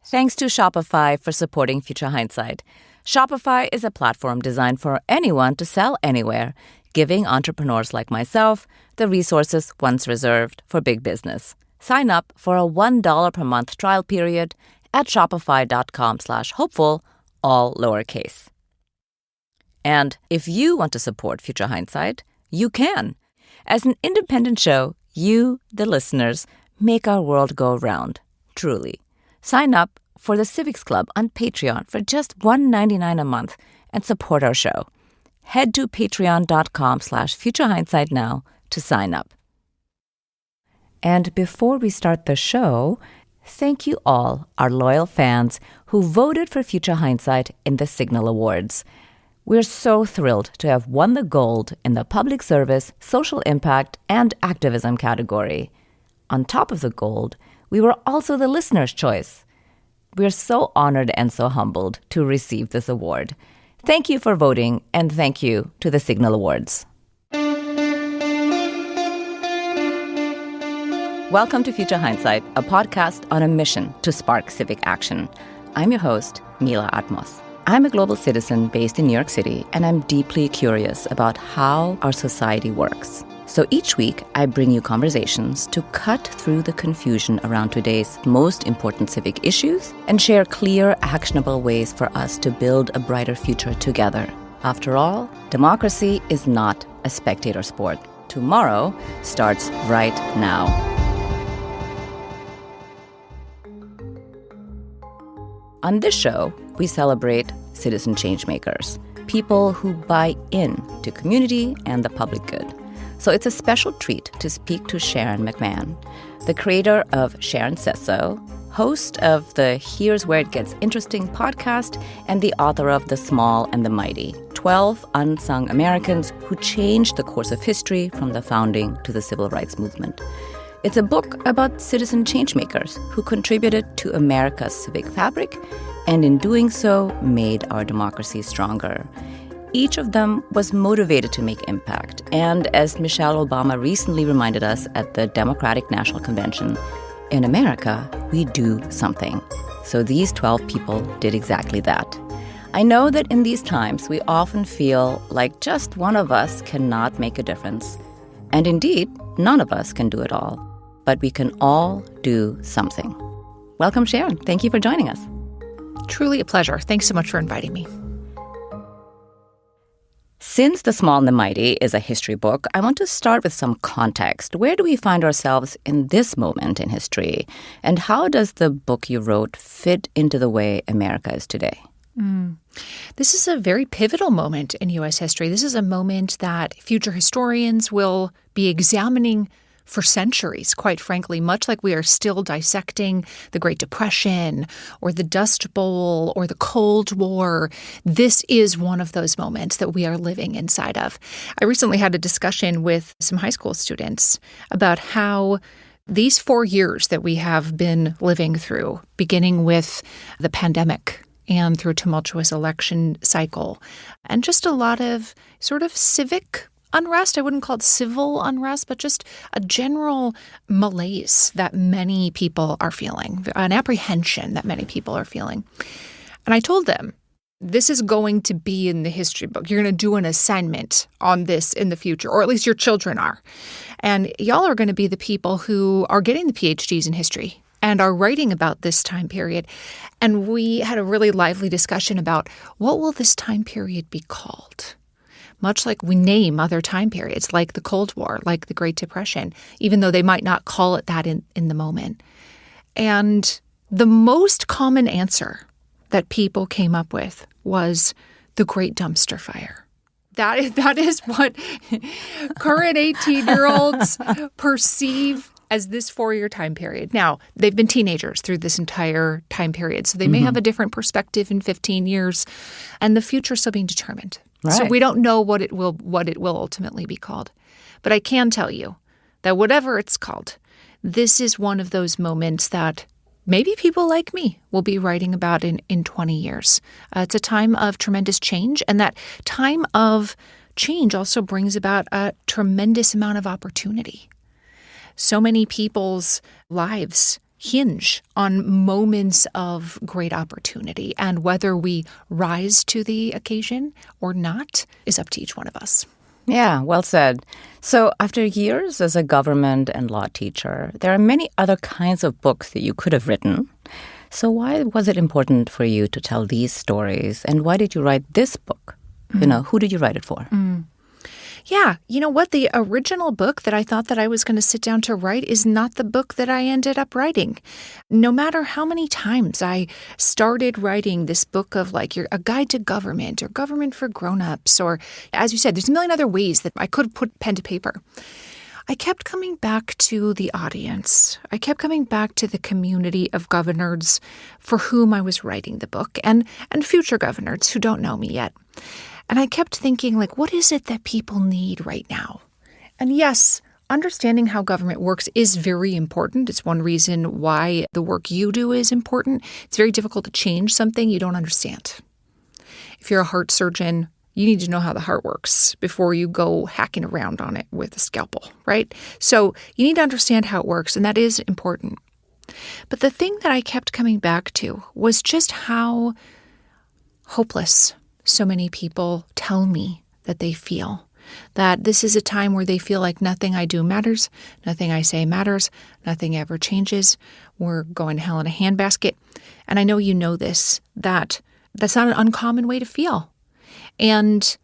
Thanks to Shopify for supporting Future Hindsight. Shopify is a platform designed for anyone to sell anywhere, giving entrepreneurs like myself the resources once reserved for big business. Sign up for a $1 per month trial period at shopify.com/hopeful, all lowercase. And if you want to support Future Hindsight, you can. As an independent show, you, the listeners, make our world go round, truly. Sign up for the Civics Club on Patreon for just $1.99 a month and support our show. Head to patreon.com/futurehindsight now to sign up. And before we start the show, thank you all, our loyal fans who voted for Future Hindsight in the Signal Awards. We're so thrilled to have won the gold in the public service, social impact, and activism category. On top of the gold, we were also the listener's choice. We're so honored and so humbled to receive this award. Thank you for voting, and thank you to the Signal Awards. Welcome to Future Hindsight, a podcast on a mission to spark civic action. I'm your host, Mila Atmos. I'm a global citizen based in New York City, and I'm deeply curious about how our society works. So each week, I bring you conversations to cut through the confusion around today's most important civic issues and share clear, actionable ways for us to build a brighter future together. After all, democracy is not a spectator sport. Tomorrow starts right now. On this show, we celebrate citizen changemakers, people who buy in to community and the public good. So it's a special treat to speak to Sharon McMahon, the creator of Sharon Says So, host of the Here's Where It Gets Interesting podcast, and the author of The Small and the Mighty, 12 Unsung Americans who changed the course of history from the founding to the civil rights movement. It's a book about citizen changemakers who contributed to America's civic fabric and in doing so made our democracy stronger. Each of them was motivated to make impact. And as Michelle Obama recently reminded us at the Democratic National Convention, in America, we do something. So these 12 people did exactly that. I know that in these times, we often feel like just one of us cannot make a difference. And indeed, none of us can do it all. But we can all do something. Welcome, Sharon. Thank you for joining us. Truly a pleasure. Thanks so much for inviting me. Since The Small and the Mighty is a history book, I want to start with some context. Where do we find ourselves in this moment in history? And how does the book you wrote fit into the way America is today? This is a very pivotal moment in U.S. history. This is a moment that future historians will be examining for centuries, quite frankly, much like we are still dissecting the Great Depression or the Dust Bowl or the Cold War. This is one of those moments that we are living inside of. I recently had a discussion with some high school students about how these 4 years that we have been living through, beginning with the pandemic and through a tumultuous election cycle, and just a lot of sort of civic unrest. I wouldn't call it civil unrest, but just a general malaise that many people are feeling, an apprehension that many people are feeling. And I told them, this is going to be in the history book. You're going to do an assignment on this in the future, or at least your children are. And y'all are going to be the people who are getting the PhDs in history and are writing about this time period. And we had a really lively discussion about what will this time period be called? Much like we name other time periods, like the Cold War, like the Great Depression, even though they might not call it that in the moment. And the most common answer that people came up with was the Great Dumpster Fire. That is what current 18-year-olds perceive as this 4-year time period. Now, they've been teenagers through this entire time period, so they may have a different perspective in 15 years, and the future is still being determined. Right. So we don't know what it will ultimately be called. But I can tell you that whatever it's called, this is one of those moments that maybe people like me will be writing about in 20 years. It's a time of tremendous change, and that time of change also brings about a tremendous amount of opportunity. So many people's lives hinge on moments of great opportunity. And whether we rise to the occasion or not is up to each one of us. Yeah, well said. So after years as a government and law teacher, there are many other kinds of books that you could have written. So why was it important for you to tell these stories? And why did you write this book? Who did you write it for? Yeah, you know what? The original book that I thought that I was going to sit down to write is not the book that I ended up writing. No matter how many times I started writing this book of like a guide to government or government for grown-ups, or as you said, there's a million other ways that I could have put pen to paper. I kept coming back to the audience. I kept coming back to the community of governors for whom I was writing the book and future governors who don't know me yet. And I kept thinking, like, what is it that people need right now? And yes, understanding how government works is very important. It's one reason why the work you do is important. It's very difficult to change something you don't understand. If you're a heart surgeon, you need to know how the heart works before you go hacking around on it with a scalpel, right? So you need to understand how it works, and that is important. But the thing that I kept coming back to was just how hopeless so many people tell me that they feel. That this is a time where they feel like nothing I do matters, nothing I say matters, nothing ever changes. We're going to hell in a handbasket. And I know you know this, that's not an uncommon way to feel. And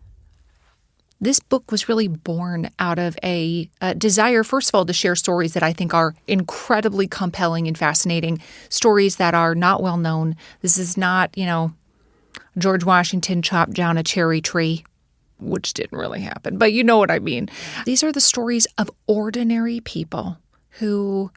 this book was really born out of a desire, first of all, to share stories that I think are incredibly compelling and fascinating, stories that are not well known. This is not, George Washington chopped down a cherry tree, which didn't really happen, but you know what I mean. These are the stories of ordinary people who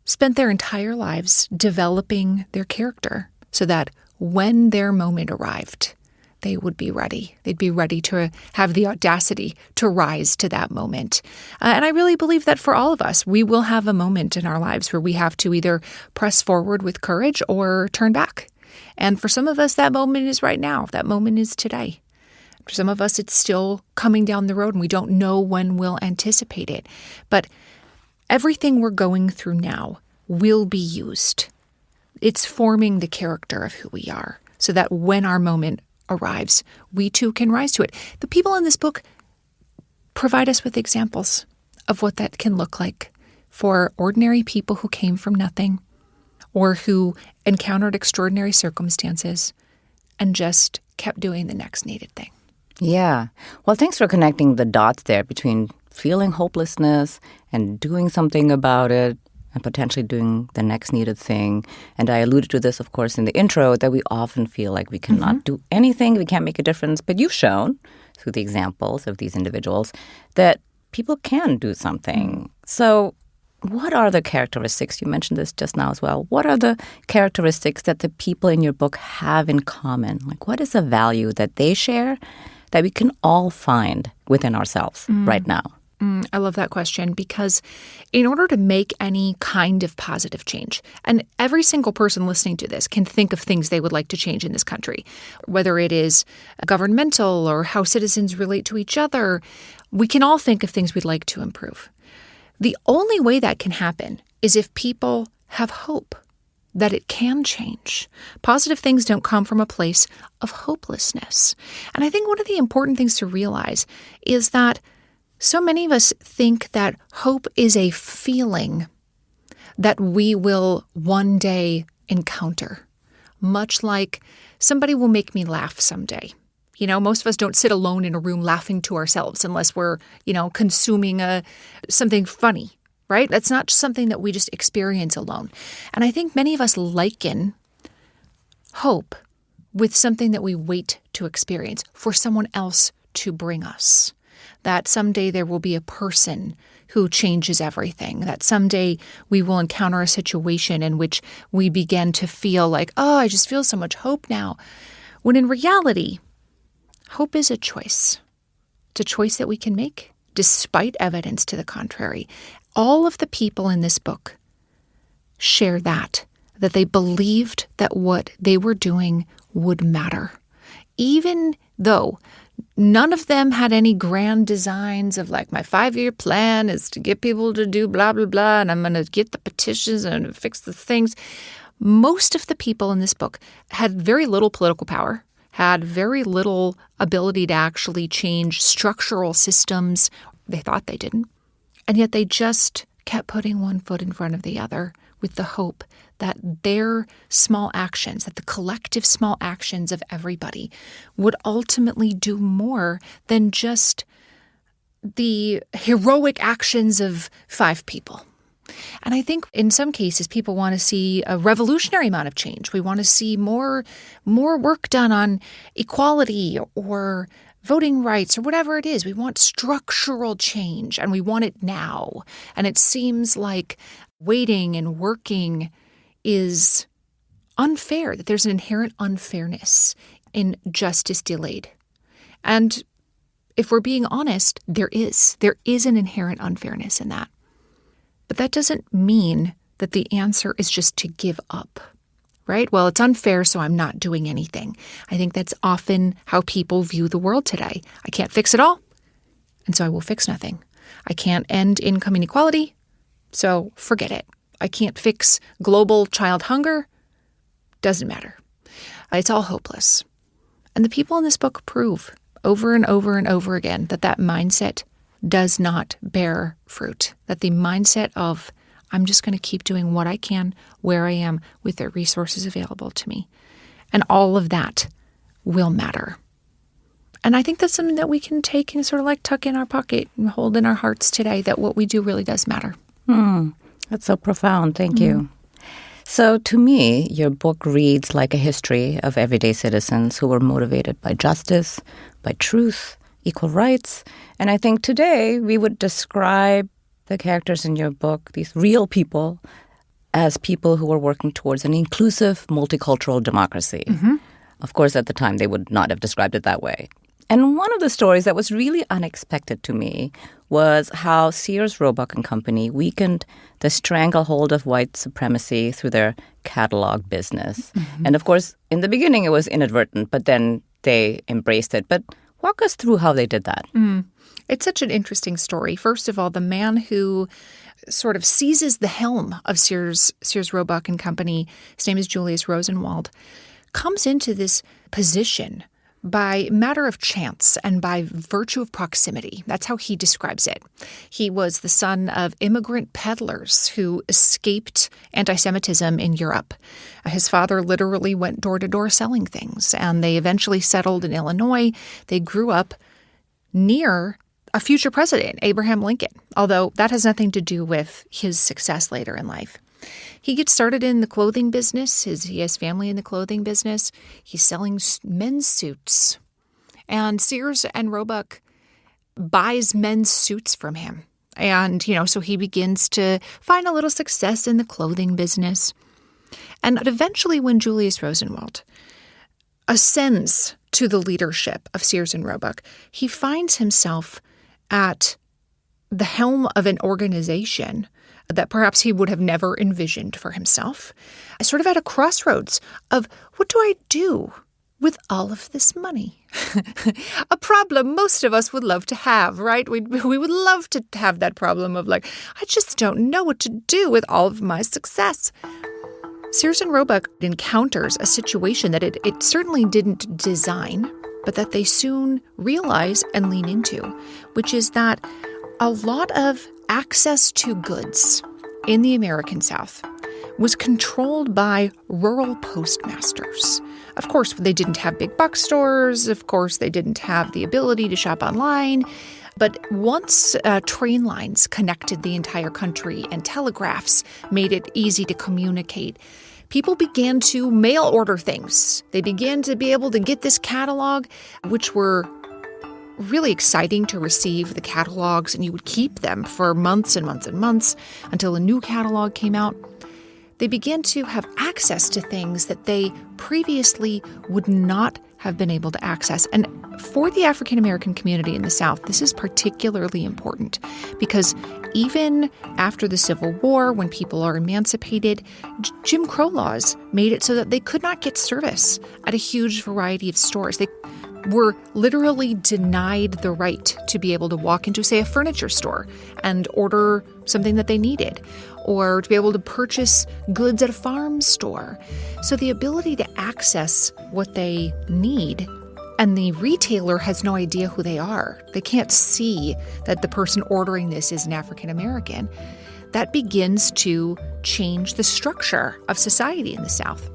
spent their entire lives developing their character so that when their moment arrived, they would be ready. They'd be ready to have the audacity to rise to that moment. And I really believe that for all of us, we will have a moment in our lives where we have to either press forward with courage or turn back. And for some of us, that moment is right now. That moment is today. For some of us, it's still coming down the road and we don't know when we'll anticipate it. But everything we're going through now will be used. It's forming the character of who we are so that when our moment arrives, we too can rise to it. The people in this book provide us with examples of what that can look like for ordinary people who came from nothing or who encountered extraordinary circumstances and just kept doing the next needed thing. Yeah. Well, thanks for connecting the dots there between feeling hopelessness and doing something about it and potentially doing the next needed thing. And I alluded to this, of course, in the intro, that we often feel like we cannot do anything, we can't make a difference. But you've shown, through the examples of these individuals, that people can do something. So what are the characteristics? You mentioned this just now as well. What are the characteristics that the people in your book have in common? Like, what is a value that they share that we can all find within ourselves right now? I love that question because in order to make any kind of positive change, and every single person listening to this can think of things they would like to change in this country, whether it is governmental or how citizens relate to each other, we can all think of things we'd like to improve. The only way that can happen is if people have hope that it can change. Positive things don't come from a place of hopelessness. And I think one of the important things to realize is that so many of us think that hope is a feeling that we will one day encounter, much like somebody will make me laugh someday. Most of us don't sit alone in a room laughing to ourselves unless we're, consuming something funny, right? That's not something that we just experience alone. And I think many of us liken hope with something that we wait to experience for someone else to bring us. That someday there will be a person who changes everything, that someday we will encounter a situation in which we begin to feel like, oh, I just feel so much hope now. When in reality, hope is a choice. It's a choice that we can make despite evidence to the contrary. All of the people in this book share that they believed that what they were doing would matter. even though none of them had any grand designs of like, my 5-year plan is to get people to do blah, blah, blah, and I'm going to get the petitions and fix the things. Most of the people in this book had very little political power, had very little ability to actually change structural systems. They thought they didn't. And yet they just kept putting one foot in front of the other with the hope that their small actions, that the collective small actions of everybody would ultimately do more than just the heroic actions of 5 people. And I think in some cases, people want to see a revolutionary amount of change. We want to see more work done on equality or voting rights or whatever it is. We want structural change, and we want it now. And it seems like waiting and working is unfair, that there's an inherent unfairness in justice delayed. And if we're being honest, there is an inherent unfairness in that. But that doesn't mean that the answer is just to give up, right? Well, it's unfair, so I'm not doing anything. I think that's often how people view the world today. I can't fix it all, and so I will fix nothing. I can't end income inequality, so forget it. I can't fix global child hunger. Doesn't matter. It's all hopeless. And the people in this book prove over and over and over again that mindset does not bear fruit, that the mindset of, I'm just going to keep doing what I can, where I am, with the resources available to me. And all of that will matter. And I think that's something that we can take and sort of like tuck in our pocket and hold in our hearts today, that what we do really does matter. That's so profound. Thank you. So to me, your book reads like a history of everyday citizens who were motivated by justice, by truth, equal rights. And I think today we would describe the characters in your book, these real people, as people who were working towards an inclusive, multicultural democracy. Of course, at the time, they would not have described it that way. And one of the stories that was really unexpected to me was how Sears, Roebuck and Company weakened the stranglehold of white supremacy through their catalog business. And of course, in the beginning, it was inadvertent, but then they embraced it. But walk us through how they did that. It's such an interesting story. First of all, the man who sort of seizes the helm of Sears, Roebuck and Company, his name is Julius Rosenwald, comes into this position by matter of chance and by virtue of proximity. That's how he describes it. He was the son of immigrant peddlers who escaped anti-Semitism in Europe. His father literally went door to door selling things, and they eventually settled in Illinois. They grew up near a future president, Abraham Lincoln, although that has nothing to do with his success later in life. He gets started in the clothing business. He has family in the clothing business. He's selling men's suits. And Sears and Roebuck buys men's suits from him. And, so he begins to find a little success in the clothing business. And eventually when Julius Rosenwald ascends to the leadership of Sears and Roebuck, he finds himself at the helm of an organization that perhaps he would have never envisioned for himself, sort of at a crossroads of, what do I do with all of this money? A problem most of us would love to have, right? We would love to have that problem of like, I just don't know what to do with all of my success. Sears and Roebuck encounters a situation that it certainly didn't design, but that they soon realize and lean into, which is that a lot of access to goods in the American South was controlled by rural postmasters. Of course, they didn't have big box stores. Of course, they didn't have the ability to shop online. But once train lines connected the entire country and telegraphs made it easy to communicate, people began to mail order things. They began to be able to get this catalog, which were really exciting to receive the catalogs, and you would keep them for months and months and months until a new catalog came out. They began to have access to things that they previously would not have been able to access. And for the African American community in the South, this is particularly important because even after the Civil War, when people are emancipated, Jim Crow laws made it so that they could not get service at a huge variety of stores. They were literally denied the right to be able to walk into, say, a furniture store and order something that they needed, or to be able to purchase goods at a farm store. So the ability to access what they need, and the retailer has no idea who they are. They can't see that the person ordering this is an African American. That begins to change the structure of society in the South.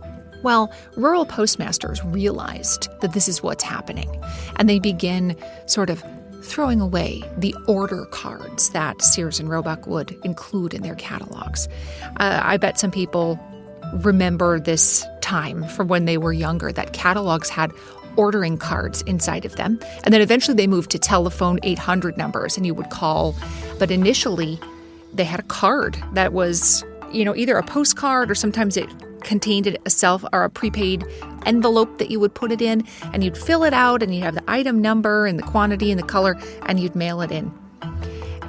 Well, rural postmasters realized that this is what's happening, and they begin sort of throwing away the order cards that Sears and Roebuck would include in their catalogs. I bet some people remember this time from when they were younger, that catalogs had ordering cards inside of them. And then eventually they moved to telephone 800 numbers and you would call. But initially they had a card that was, either a postcard or sometimes it contained a prepaid envelope that you would put it in, and you'd fill it out and you'd have the item number and the quantity and the color, and you'd mail it in.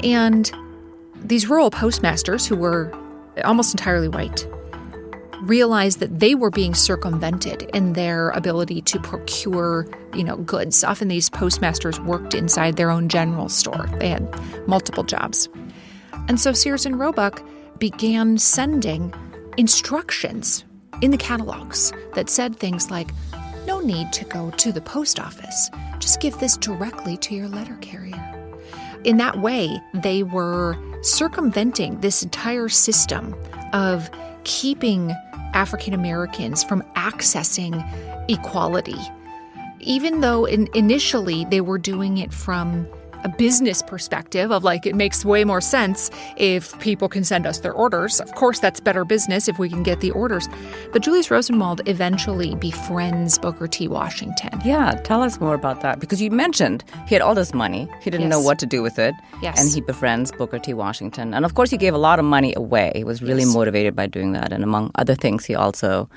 And these rural postmasters, who were almost entirely white, realized that they were being circumvented in their ability to procure, goods. Often these postmasters worked inside their own general store. They had multiple jobs. And so Sears and Roebuck began sending instructions in the catalogs that said things like, no need to go to the post office. Just give this directly to your letter carrier. In that way, they were circumventing this entire system of keeping African Americans from accessing equality, even though initially they were doing it from a business perspective of it makes way more sense if people can send us their orders. Of course, that's better business if we can get the orders. But Julius Rosenwald eventually befriends Booker T. Washington. Yeah, tell us more about that. Because you mentioned he had all this money. He didn't know what to do with it. Yes. And he befriends Booker T. Washington. And of course, he gave a lot of money away. He was really motivated by doing that. And among other things, he also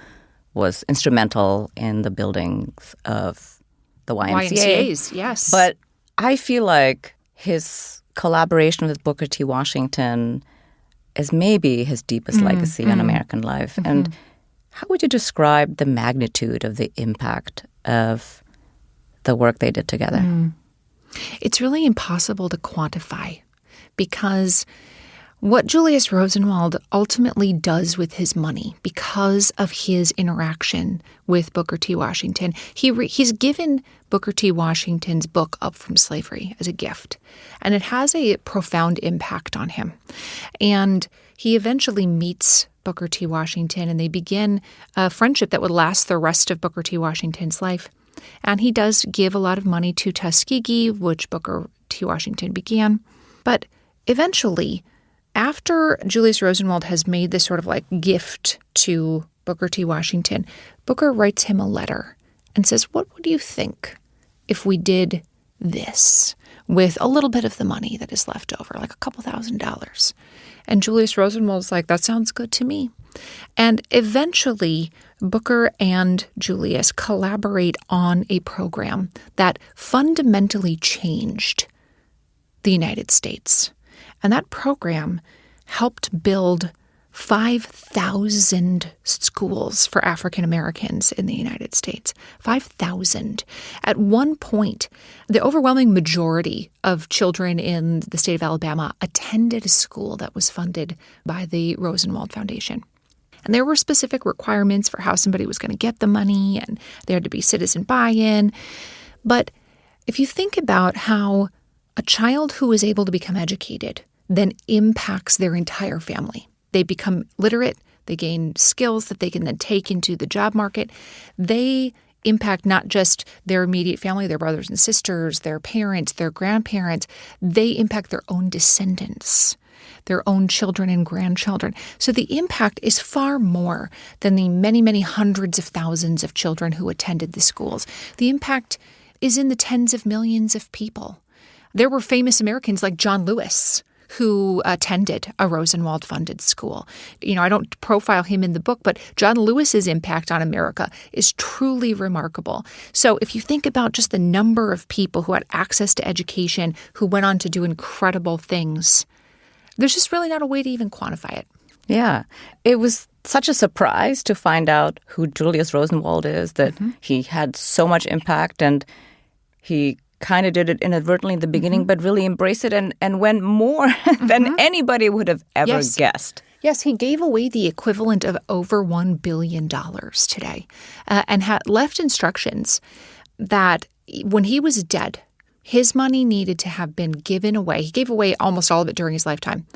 was instrumental in the buildings of the YMCAs, yes. But I feel like his collaboration with Booker T. Washington is maybe his deepest legacy on American life. Mm-hmm. And how would you describe the magnitude of the impact of the work they did together? It's really impossible to quantify, because what Julius Rosenwald ultimately does with his money, because of his interaction with Booker T. Washington, he's given Booker T. Washington's book Up From Slavery as a gift, and it has a profound impact on him. And he eventually meets Booker T. Washington, and they begin a friendship that would last the rest of Booker T. Washington's life. And he does give a lot of money to Tuskegee, which Booker T. Washington began. But eventually, after Julius Rosenwald has made this sort of gift to Booker T. Washington, Booker writes him a letter and says, what would you think if we did this with a little bit of the money that is left over, like a couple $1,000s? And Julius Rosenwald's like, that sounds good to me. And eventually, Booker and Julius collaborate on a program that fundamentally changed the United States. And that program helped build 5,000 schools for African Americans in the United States. 5,000. At one point, the overwhelming majority of children in the state of Alabama attended a school that was funded by the Rosenwald Foundation. And there were specific requirements for how somebody was going to get the money, and there had to be citizen buy-in. But if you think about how a child who is able to become educated then impacts their entire family. They become literate, they gain skills that they can then take into the job market. They impact not just their immediate family, their brothers and sisters, their parents, their grandparents. They impact their own descendants, their own children and grandchildren. So the impact is far more than the many, many hundreds of thousands of children who attended the schools. The impact is in the tens of millions of people. There were famous Americans like John Lewis, who attended a Rosenwald-funded school. I don't profile him in the book, but John Lewis's impact on America is truly remarkable. So if you think about just the number of people who had access to education, who went on to do incredible things, there's just really not a way to even quantify it. Yeah. It was such a surprise to find out who Julius Rosenwald is, that he had so much impact, and he kind of did it inadvertently in the beginning, but really embraced it and went more than anybody would have ever guessed. Yes, he gave away the equivalent of over $1 billion today and had left instructions that when he was dead, his money needed to have been given away. He gave away almost all of it during his lifetime.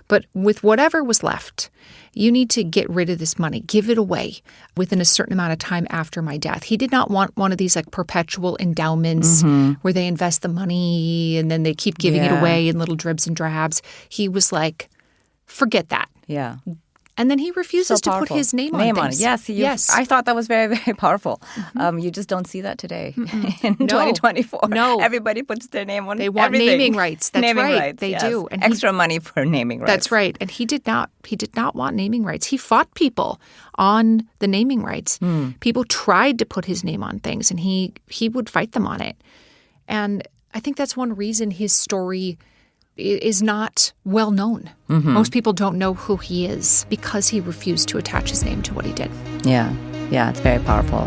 But with whatever was left, you need to get rid of this money, give it away within a certain amount of time after my death. He did not want one of these like perpetual endowments where they invest the money and then they keep giving it away in little dribs and drabs. He was like, forget that. Yeah. And then he refuses to put his name on things. Yes. I thought that was very, very powerful. You just don't see that today in 2024. No. Everybody puts their name on They want everything. naming rights. That's naming right. Rights, They yes. do. And extra money for naming rights. That's right. And he did not want naming rights. He fought people on the naming rights. People tried to put his name on things, and he would fight them on it. And I think that's one reason his story is not well known. Most people don't know who he is because he refused to attach his name to what he did. Yeah, it's very powerful.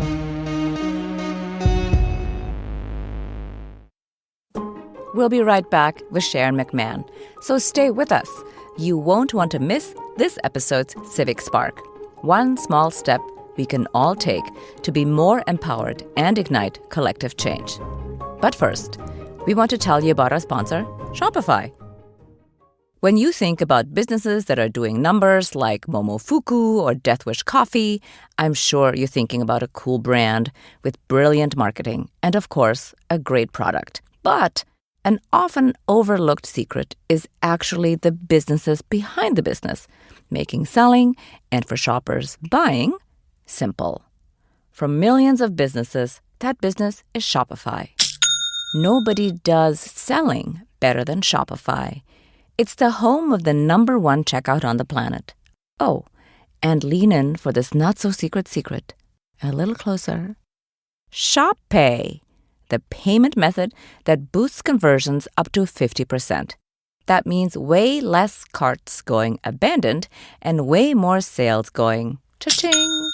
We'll be right back with Sharon McMahon. So stay with us. You won't want to miss this episode's Civic Spark. One small step we can all take to be more empowered and ignite collective change. But first, we want to tell you about our sponsor, Shopify. When you think about businesses that are doing numbers like Momofuku or Death Wish Coffee, I'm sure you're thinking about a cool brand with brilliant marketing and, of course, a great product. But an often overlooked secret is actually the businesses behind the business, making selling and, for shoppers, buying simple. For millions of businesses, that business is Shopify. Nobody does selling better than Shopify. It's the home of the #1 checkout on the planet. Oh, and lean in for this not-so-secret secret. A little closer. Shop Pay, the payment method that boosts conversions up to 50%. That means way less carts going abandoned and way more sales going cha-ching.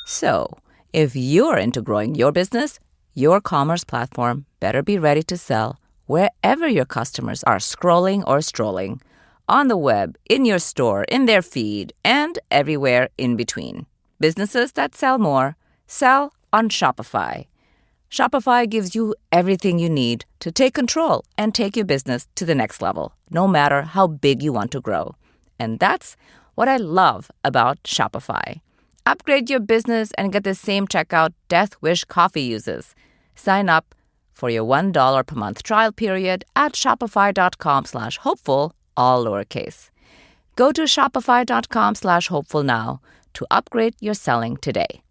So, if you're into growing your business, your commerce platform better be ready to sell wherever your customers are scrolling or strolling, on the web, in your store, in their feed, and everywhere in between. Businesses that sell more, sell on Shopify. Shopify gives you everything you need to take control and take your business to the next level, no matter how big you want to grow. And that's what I love about Shopify. Upgrade your business and get the same checkout Death Wish Coffee uses. Sign up for your $1 per month trial period at shopify.com/hopeful, all lowercase. Go to shopify.com/hopeful now to upgrade your selling today.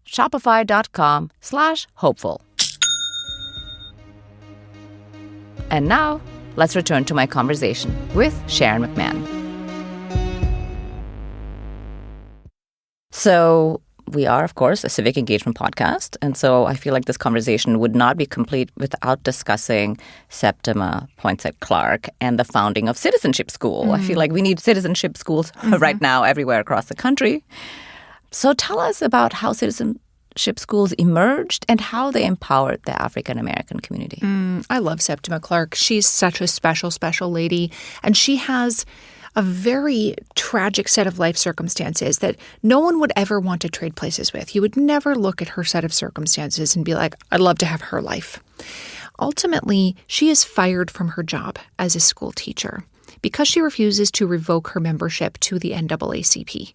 Shopify.com/hopeful. And now, let's return to my conversation with Sharon McMahon. So, we are, of course, a civic engagement podcast, and so I feel like this conversation would not be complete without discussing Septima Poinsett-Clark and the founding of Citizenship School. I feel like we need citizenship schools right now everywhere across the country. So tell us about how citizenship schools emerged and how they empowered the African-American community. I love Septima Clark. She's such a special, special lady, and she has a very tragic set of life circumstances that no one would ever want to trade places with. You would never look at her set of circumstances and be like, I'd love to have her life. Ultimately, she is fired from her job as a school teacher because she refuses to revoke her membership to the NAACP.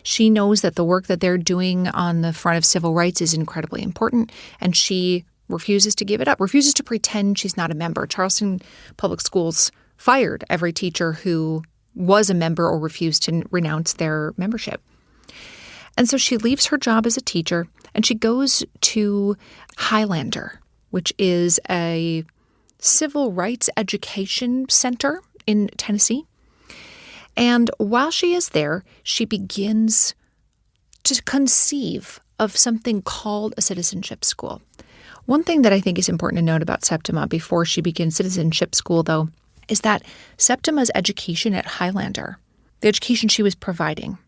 She knows that the work that they're doing on the front of civil rights is incredibly important, and she refuses to give it up, refuses to pretend she's not a member. Charleston Public Schools fired every teacher who was a member or refused to renounce their membership. And so she leaves her job as a teacher and she goes to Highlander, which is a civil rights education center in Tennessee. And while she is there, she begins to conceive of something called a citizenship school. One thing that I think is important to note about Septima before she begins citizenship school, though, is that Septima's education at Highlander, the education she was providing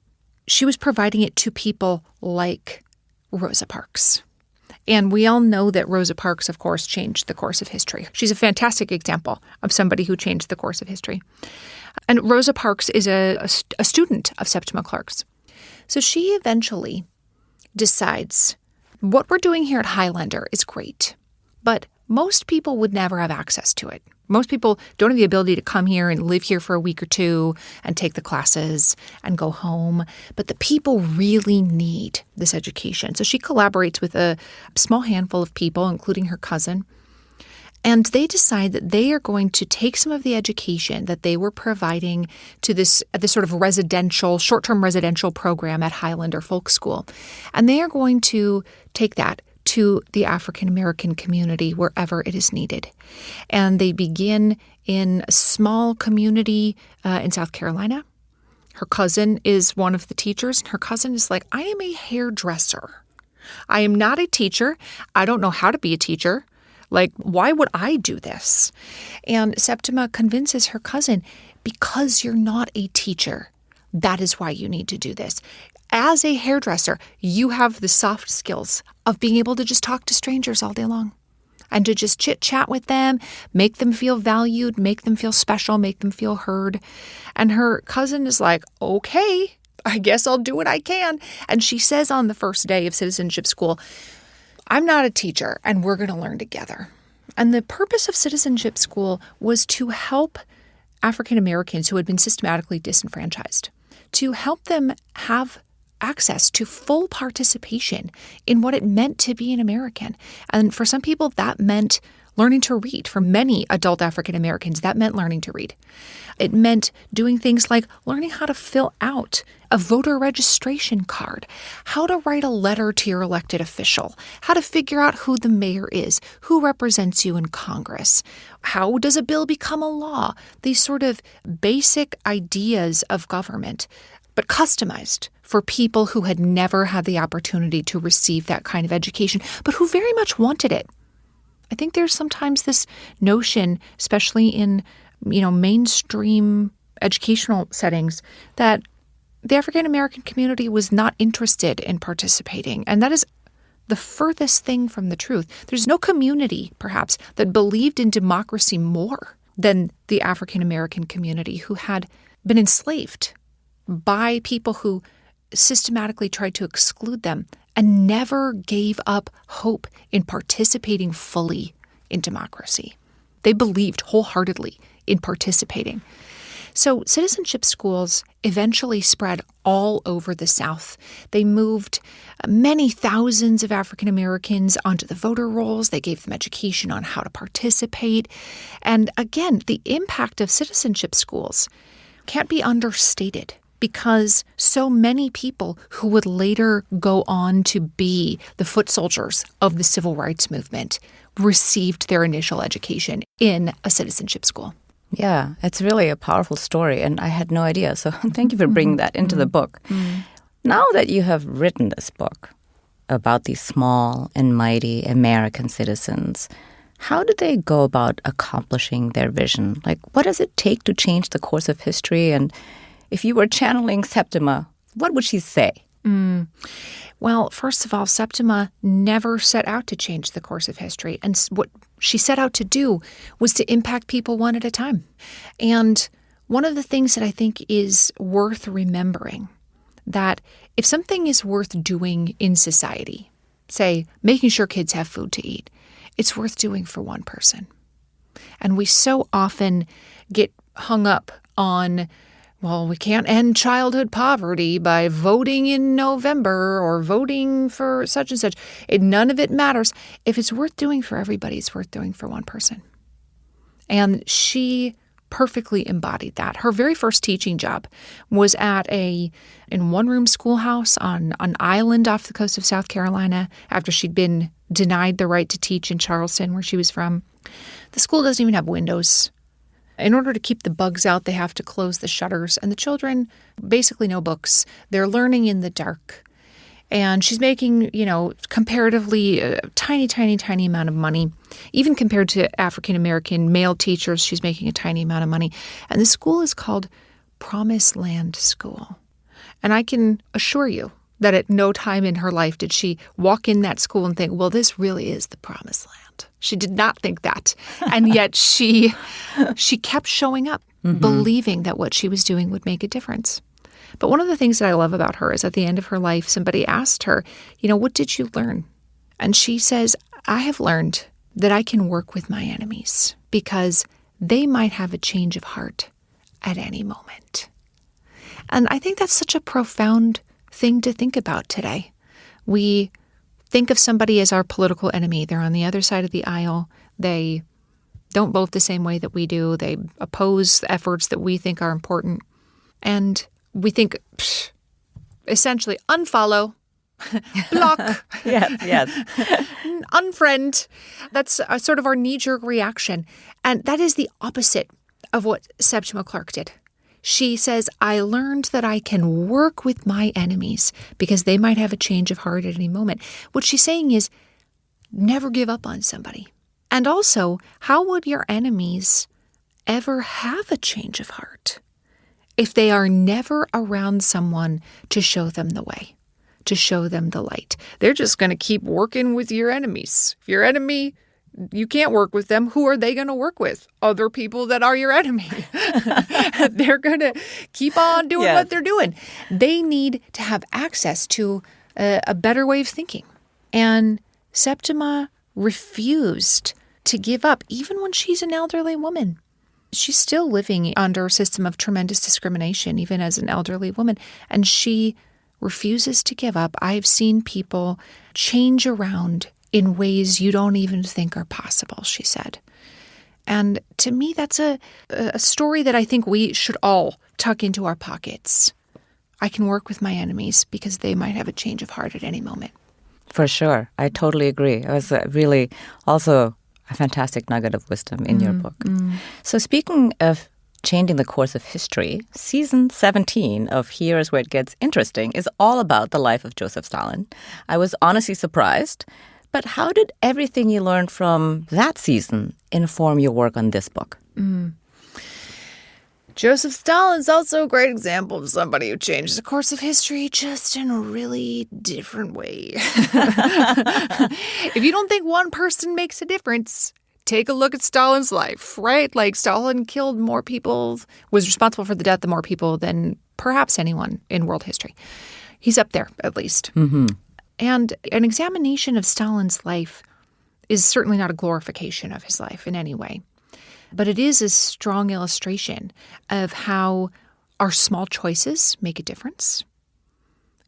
it to people like Rosa Parks. And we all know that Rosa Parks, of course, changed the course of history. She's a fantastic example of somebody who changed the course of history. And Rosa Parks is a student of Septima Clark's. So she eventually decides, what we're doing here at Highlander is great, but most people would never have access to it. Most people don't have the ability to come here and live here for a week or two and take the classes and go home. But the people really need this education. So she collaborates with a small handful of people, including her cousin. And they decide that they are going to take some of the education that they were providing to this sort of short-term residential program at Highlander Folk School. And they are going to take that to the African-American community wherever it is needed. And they begin in a small community in South Carolina. Her cousin is one of the teachers. Her cousin is like, I am a hairdresser. I am not a teacher. I don't know how to be a teacher. Like, why would I do this? And Septima convinces her cousin, because you're not a teacher, that is why you need to do this. As a hairdresser, you have the soft skills of being able to just talk to strangers all day long and to just chit-chat with them, make them feel valued, make them feel special, make them feel heard. And her cousin is like, okay, I guess I'll do what I can. And she says on the first day of citizenship school, I'm not a teacher, and we're going to learn together. And the purpose of citizenship school was to help African Americans who had been systematically disenfranchised, to help them have access to full participation in what it meant to be an American. And for some people, that meant learning to read. For many adult African Americans, that meant learning to read. It meant doing things like learning how to fill out a voter registration card, how to write a letter to your elected official, how to figure out who the mayor is, who represents you in Congress, how does a bill become a law, these sort of basic ideas of government, but customized for people who had never had the opportunity to receive that kind of education, but who very much wanted it. I think there's sometimes this notion, especially in, mainstream educational settings, that the African American community was not interested in participating. And that is the furthest thing from the truth. There's no community, perhaps, that believed in democracy more than the African American community, who had been enslaved by people who systematically tried to exclude them and never gave up hope in participating fully in democracy. They believed wholeheartedly in participating. So citizenship schools eventually spread all over the South. They moved many thousands of African Americans onto the voter rolls. They gave them education on how to participate. And again, the impact of citizenship schools can't be understated, because so many people who would later go on to be the foot soldiers of the civil rights movement received their initial education in a citizenship school. Yeah, it's really a powerful story, and I had no idea. So thank you for bringing that into the book. Now that you have written this book about these small and mighty American citizens, how do they go about accomplishing their vision? Like, what does it take to change the course of history? And if you were channeling Septima, what would she say? Well, first of all, Septima never set out to change the course of history. And what she set out to do was to impact people one at a time. And one of the things that I think is worth remembering, that if something is worth doing in society, say making sure kids have food to eat, it's worth doing for one person. And we so often get hung up on, well, we can't end childhood poverty by voting in November or voting for such and such. None of it matters. If it's worth doing for everybody, it's worth doing for one person. And she perfectly embodied that. Her very first teaching job was at in one-room schoolhouse on an island off the coast of South Carolina after she'd been denied the right to teach in Charleston, where she was from. The school doesn't even have windows. In order to keep the bugs out, they have to close the shutters. And the children, basically no books. They're learning in the dark. And she's making, comparatively a tiny, tiny, tiny amount of money. Even compared to African-American male teachers, she's making a tiny amount of money. And the school is called Promised Land School. And I can assure you that at no time in her life did she walk in that school and think, well, this really is the promised land. She did not think that. And yet she kept showing up, believing that what she was doing would make a difference. But one of the things that I love about her is at the end of her life, somebody asked her, what did you learn? And she says, I have learned that I can work with my enemies because they might have a change of heart at any moment. And I think that's such a profound thing to think about today. We think of somebody as our political enemy. They're on the other side of the aisle. They don't vote the same way that we do. They oppose efforts that we think are important. And we think, essentially, unfollow, block, yes. unfriend. That's sort of our knee-jerk reaction. And that is the opposite of what Septima Clark did. She says, I learned that I can work with my enemies because they might have a change of heart at any moment. What she's saying is, never give up on somebody. And also, how would your enemies ever have a change of heart if they are never around someone to show them the way, to show them the light? They're just going to keep working with your enemies. If your enemy, you can't work with them, who are they going to work with? Other people that are your enemy. They're going to keep on doing what they're doing. They need to have access to a better way of thinking. And Septima refused to give up, even when she's an elderly woman. She's still living under a system of tremendous discrimination, even as an elderly woman, and she refuses to give up. I've seen people change around in ways you don't even think are possible, she said. And to me, that's a story that I think we should all tuck into our pockets. I can work with my enemies because they might have a change of heart at any moment. For sure. I totally agree. It was really also a fantastic nugget of wisdom in your book. So speaking of changing the course of history, season 17 of Here's Where It Gets Interesting is all about the life of Joseph Stalin. I was honestly surprised, but how did everything you learned from that season inform your work on this book? Joseph Stalin's also a great example of somebody who changed the course of history just in a really different way. If you don't think one person makes a difference, take a look at Stalin's life, right? Like, Stalin killed more people, was responsible for the death of more people than perhaps anyone in world history. He's up there, at least. And an examination of Stalin's life is certainly not a glorification of his life in any way. But it is a strong illustration of how our small choices make a difference.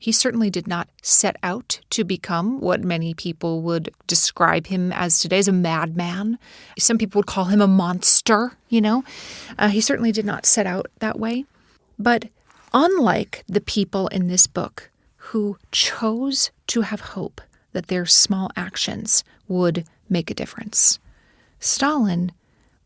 He certainly did not set out to become what many people would describe him as today, as a madman. Some people would call him a monster, He certainly did not set out that way. But unlike the people in this book who chose to have hope that their small actions would make a difference, Stalin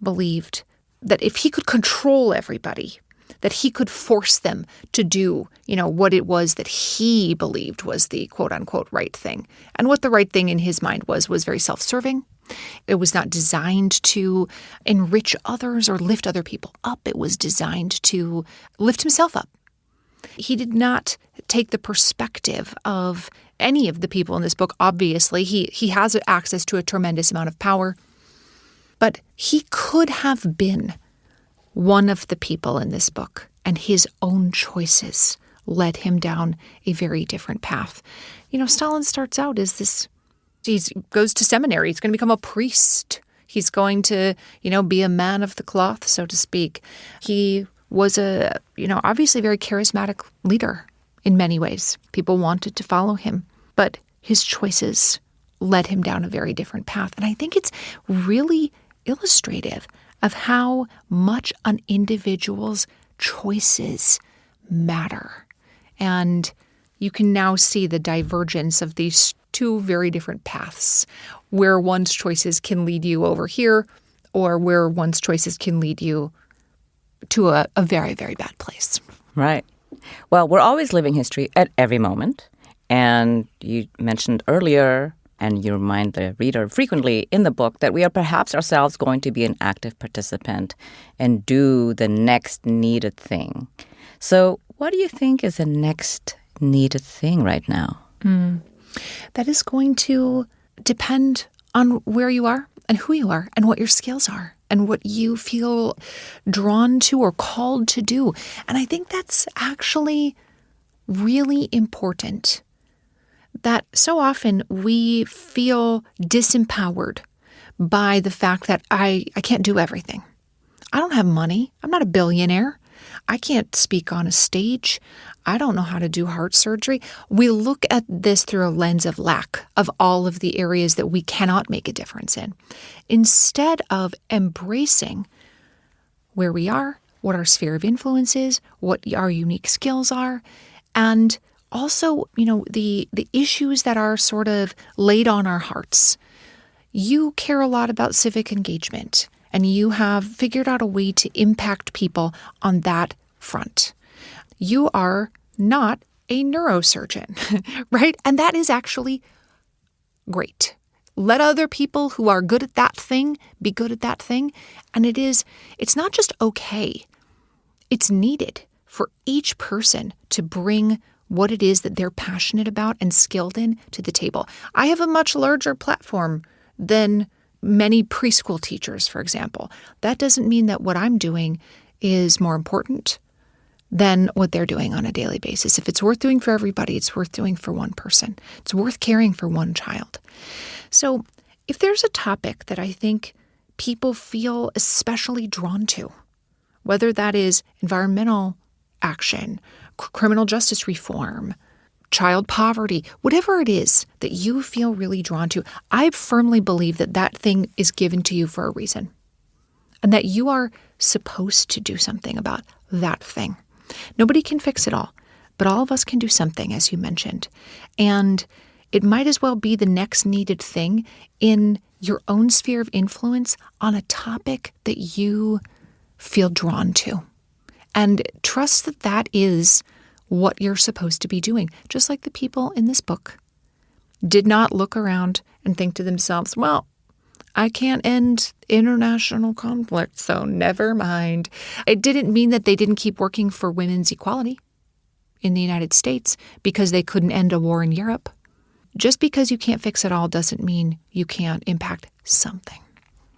believed that if he could control everybody, that he could force them to do, what it was that he believed was the quote-unquote right thing. And what the right thing in his mind was very self-serving. It was not designed to enrich others or lift other people up. It was designed to lift himself up. He did not take the perspective of any of the people in this book. Obviously, he has access to a tremendous amount of power. But he could have been one of the people in this book, and his own choices led him down a very different path. Stalin starts out as this, he goes to seminary. He's going to become a priest. He's going to, be a man of the cloth, so to speak. He was a, obviously very charismatic leader in many ways. People wanted to follow him, but his choices led him down a very different path. And I think it's really illustrative of how much an individual's choices matter. And you can now see the divergence of these two very different paths, where one's choices can lead you over here, or where one's choices can lead you to a very, very bad place. Right. Well, we're always living history at every moment. And you mentioned earlier, and you remind the reader frequently in the book, that we are perhaps ourselves going to be an active participant and do the next needed thing. So what do you think is the next needed thing right now? That is going to depend on where you are and who you are and what your skills are and what you feel drawn to or called to do. And I think that's actually really important, that so often we feel disempowered by the fact that I can't do everything. I don't have money. I'm not a billionaire. I can't speak on a stage. I don't know how to do heart surgery. We look at this through a lens of lack of all of the areas that we cannot make a difference in, instead of embracing where we are, what our sphere of influence is, what our unique skills are, and also, the issues that are sort of laid on our hearts. You care a lot about civic engagement, and you have figured out a way to impact people on that front. You are not a neurosurgeon, right? And that is actually great. Let other people who are good at that thing be good at that thing. And it's not just okay. It's needed for each person to bring what it is that they're passionate about and skilled in to the table. I have a much larger platform than many preschool teachers, for example. That doesn't mean that what I'm doing is more important than what they're doing on a daily basis. If it's worth doing for everybody, it's worth doing for one person. It's worth caring for one child. So if there's a topic that I think people feel especially drawn to, whether that is environmental action, criminal justice reform, child poverty, whatever it is that you feel really drawn to, I firmly believe that that thing is given to you for a reason and that you are supposed to do something about that thing. Nobody can fix it all, but all of us can do something, as you mentioned. And it might as well be the next needed thing in your own sphere of influence on a topic that you feel drawn to. And trust that that is what you're supposed to be doing. Just like the people in this book did not look around and think to themselves, well, I can't end international conflict, so never mind. It didn't mean that they didn't keep working for women's equality in the United States because they couldn't end a war in Europe. Just because you can't fix it all doesn't mean you can't impact something.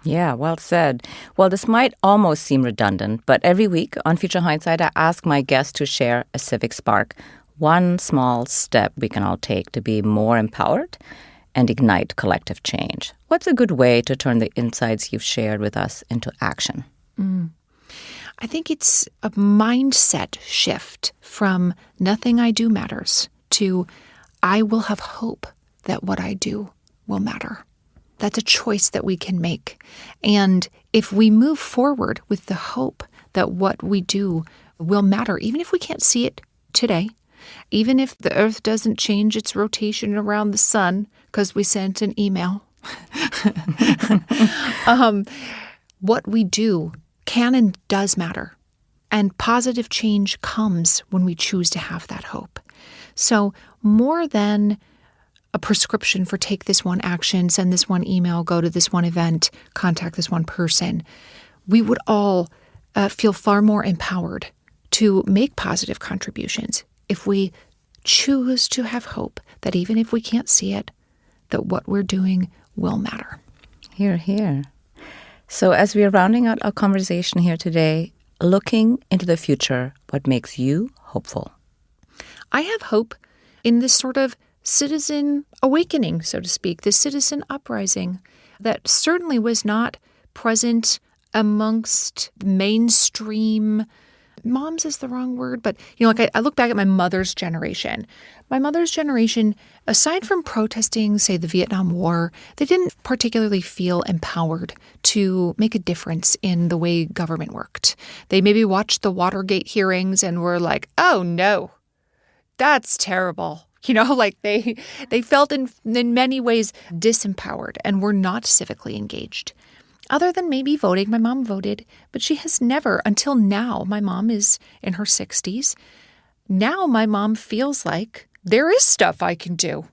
Yeah, well said. Well, this might almost seem redundant, but every week on Future Hindsight, I ask my guests to share a civic spark, one small step we can all take to be more empowered and ignite collective change. What's a good way to turn the insights you've shared with us into action? I think it's a mindset shift from nothing I do matters to I will have hope that what I do will matter. That's a choice that we can make. And if we move forward with the hope that what we do will matter, even if we can't see it today, even if the Earth doesn't change its rotation around the sun because we sent an email, what we do can and does matter. And positive change comes when we choose to have that hope. So more than a prescription for take this one action, send this one email, go to this one event, contact this one person, we would all feel far more empowered to make positive contributions if we choose to have hope that even if we can't see it, that what we're doing will matter. Hear, hear. So as we are rounding out our conversation here today, looking into the future, what makes you hopeful? I have hope in this sort of citizen awakening, so to speak, this citizen uprising that certainly was not present amongst mainstream moms is the wrong word, but I look back at my mother's generation. My mother's generation, aside from protesting, say, the Vietnam War, they didn't particularly feel empowered to make a difference in the way government worked. They maybe watched the Watergate hearings and were like, oh no, that's terrible. They felt in many ways disempowered and were not civically engaged. Other than maybe voting, my mom voted, but she has never, until now, my mom is in her 60s. Now my mom feels like there is stuff I can do.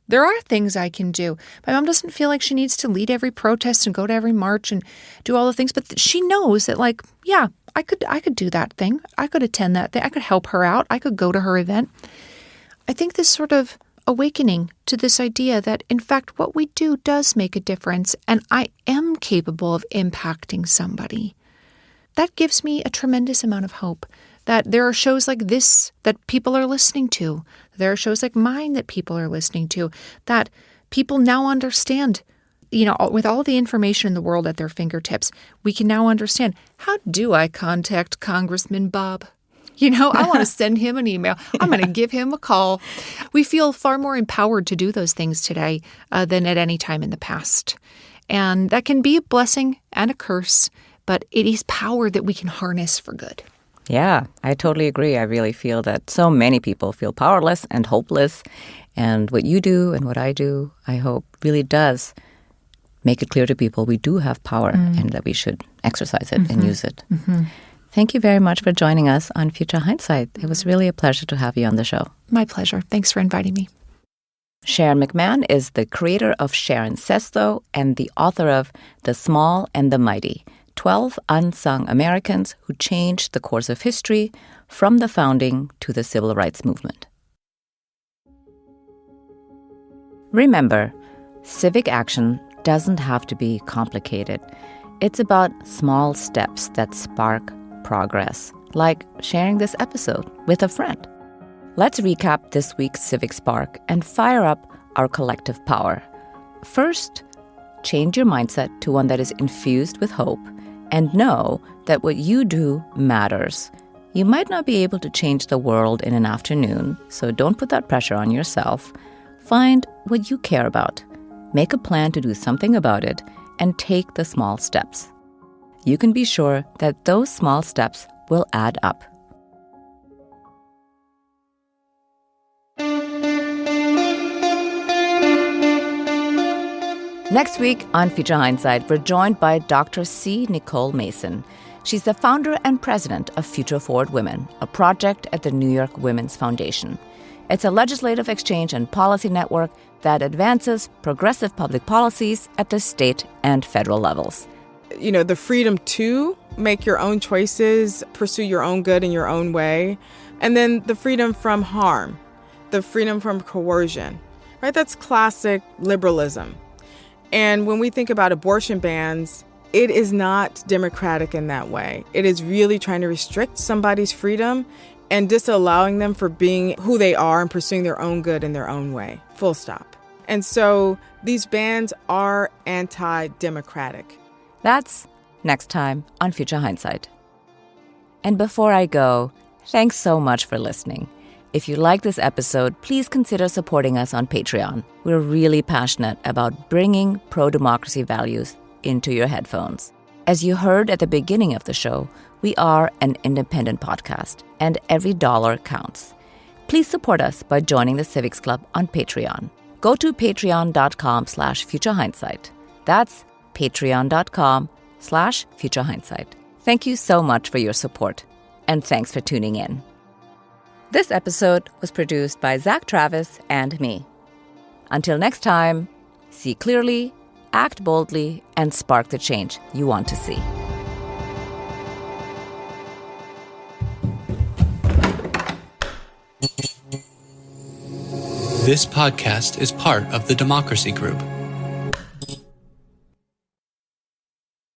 There are things I can do. My mom doesn't feel like she needs to lead every protest and go to every march and do all the things, but she knows that, like, yeah, I could do that thing. I could attend that thing. I could help her out. I could go to her event. I think this sort of awakening to this idea that, in fact, what we do does make a difference, and I am capable of impacting somebody. That gives me a tremendous amount of hope that there are shows like this that people are listening to. There are shows like mine that people are listening to, that people now understand, with all the information in the world at their fingertips, we can now understand, how do I contact Congressman Bob? I want to send him an email. I'm going to give him a call. We feel far more empowered to do those things today than at any time in the past. And that can be a blessing and a curse, but it is power that we can harness for good. Yeah, I totally agree. I really feel that so many people feel powerless and hopeless. And what you do and what I do, I hope, really does make it clear to people we do have power and that we should exercise it and use it. Mm-hmm. Thank you very much for joining us on Future Hindsight. It was really a pleasure to have you on the show. My pleasure. Thanks for inviting me. Sharon McMahon is the creator of Sharon Says So and the author of The Small and the Mighty, 12 Unsung Americans Who Changed the Course of History from the Founding to the Civil Rights Movement. Remember, civic action doesn't have to be complicated. It's about small steps that spark progress, like sharing this episode with a friend. Let's recap this week's Civic Spark and fire up our collective power. First, change your mindset to one that is infused with hope and know that what you do matters. You might not be able to change the world in an afternoon, so don't put that pressure on yourself. Find what you care about, make a plan to do something about it, and take the small steps. You can be sure that those small steps will add up. Next week on Future Hindsight, we're joined by Dr. C. Nicole Mason. She's the founder and president of Future Forward Women, a project at the New York Women's Foundation. It's a legislative exchange and policy network that advances progressive public policies at the state and federal levels. The freedom to make your own choices, pursue your own good in your own way, and then the freedom from harm, the freedom from coercion, right? That's classic liberalism. And when we think about abortion bans, it is not democratic in that way. It is really trying to restrict somebody's freedom and disallowing them for being who they are and pursuing their own good in their own way, full stop. And so these bans are anti-democratic. That's next time on Future Hindsight. And before I go, thanks so much for listening. If you like this episode, please consider supporting us on Patreon. We're really passionate about bringing pro-democracy values into your headphones. As you heard at the beginning of the show, we are an independent podcast, and every dollar counts. Please support us by joining the Civics Club on Patreon. Go to patreon.com/futurehindsight. That's patreon.com/futurehindsight. Thank you so much for your support, and thanks for tuning in. This episode was produced by Zach Travis and me. Until next time, see clearly, act boldly, and spark the change you want to see. This podcast is part of the Democracy Group,